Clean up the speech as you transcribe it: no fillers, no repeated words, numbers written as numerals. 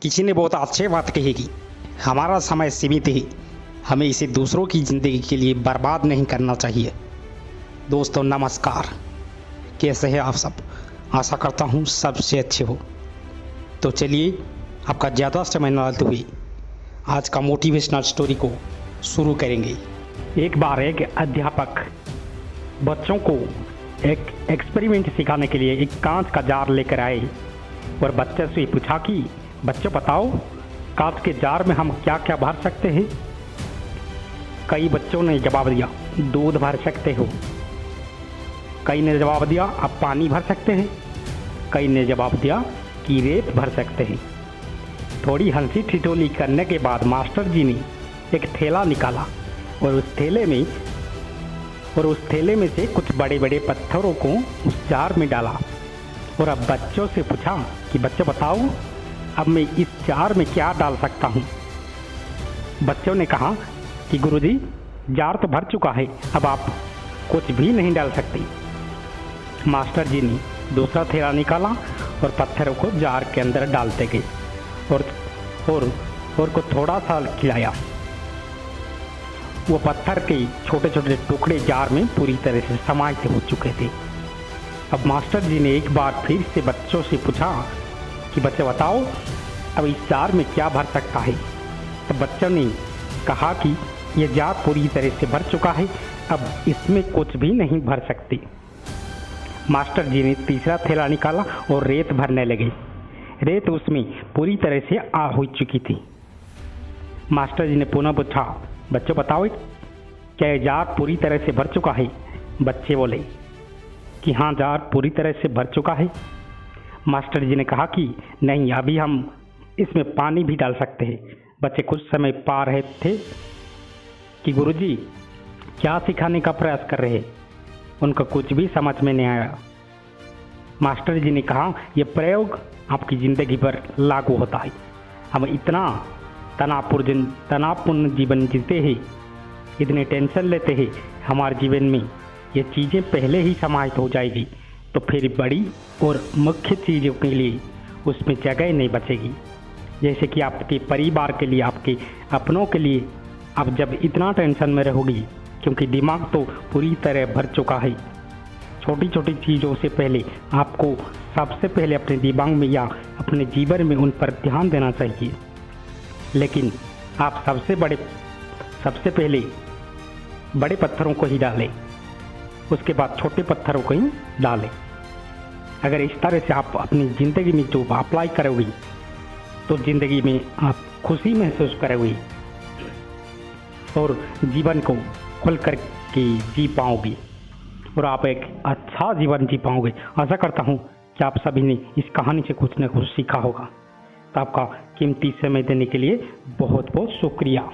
किसी ने बहुत अच्छी बात कही कि हमारा समय सीमित है, हमें इसे दूसरों की ज़िंदगी के लिए बर्बाद नहीं करना चाहिए। दोस्तों नमस्कार, कैसे हैं आप सब? आशा करता हूँ सबसे अच्छे हो। तो चलिए आपका ज़्यादा समय न लेते हुए आज का मोटिवेशनल स्टोरी को शुरू करेंगे। एक बार एक अध्यापक बच्चों को एक एक्सपेरिमेंट सिखाने के लिए एक कांच का जार लेकर आए और बच्चे से पूछा कि बच्चों बताओ, कांच के जार में हम क्या क्या भर सकते हैं? कई बच्चों ने जवाब दिया, दूध भर सकते हो। कई ने जवाब दिया, आप पानी भर सकते हैं। कई ने जवाब दिया कि रेत भर सकते हैं। थोड़ी हंसी ठिठोली करने के बाद मास्टर जी ने एक थैला निकाला और उस थैले में से कुछ बड़े बड़े पत्थरों को उस जार में डाला और अब बच्चों से पूछा कि बच्चों बताओ, अब मैं इस जार में क्या डाल सकता हूँ? बच्चों ने कहा कि गुरुजी, जार तो भर चुका है, अब आप कुछ भी नहीं डाल सकते। मास्टर जी ने दूसरा थैला निकाला और पत्थरों को जार के अंदर डालते गए और को थोड़ा सा खिलाया। वो पत्थर के छोटे छोटे टुकड़े जार में पूरी तरह से समाहित हो चुके थे। अब मास्टर जी ने एक बार फिर से बच्चों से पूछा कि बच्चे बताओ, अब इस जार में क्या भर सकता है? तब बच्चों ने कहा कि यह जार पूरी तरह से भर चुका है, अब इसमें कुछ भी नहीं भर सकते। मास्टर जी ने तीसरा थैला निकाला और रेत भरने लगे। रेत उसमें पूरी तरह से आ हो चुकी थी। मास्टर जी ने पुनः पूछा, बच्चों बताओ, क्या यह जार पूरी तरह से भर चुका है? बच्चे बोले कि हाँ, जार पूरी तरह से भर चुका है। मास्टर जी ने कहा कि नहीं, अभी हम इसमें पानी भी डाल सकते हैं। बच्चे कुछ समय पा रहे थे कि गुरुजी क्या सिखाने का प्रयास कर रहे हैं। उनको कुछ भी समझ में नहीं आया। मास्टर जी ने कहा, यह प्रयोग आपकी ज़िंदगी पर लागू होता है। हम इतना तनावपूर्ण जीवन जीते हैं, इतने टेंशन लेते हैं, हमारे जीवन में ये चीज़ें पहले ही समाहित हो जाएगी तो फिर बड़ी और मुख्य चीज़ों के लिए उसमें जगह नहीं बचेगी। जैसे कि आपके परिवार के लिए, आपके अपनों के लिए आप जब इतना टेंशन में रहोगी, क्योंकि दिमाग तो पूरी तरह भर चुका है। छोटी छोटी चीज़ों से पहले आपको सबसे पहले अपने दिमाग में या अपने जीवन में उन पर ध्यान देना चाहिए। लेकिन आप सबसे पहले बड़े पत्थरों को ही डालें, उसके बाद छोटे पत्थरों को ही डालें। अगर इस तरह से आप अपनी ज़िंदगी में जो अप्लाई करोगे तो ज़िंदगी में आप खुशी महसूस करोगे और जीवन को खुल कर के जी पाओगे और आप एक अच्छा जीवन जी पाओगे। आशा करता हूँ कि आप सभी ने इस कहानी से कुछ न कुछ सीखा होगा। तो आपका कीमती समय देने के लिए बहुत बहुत शुक्रिया।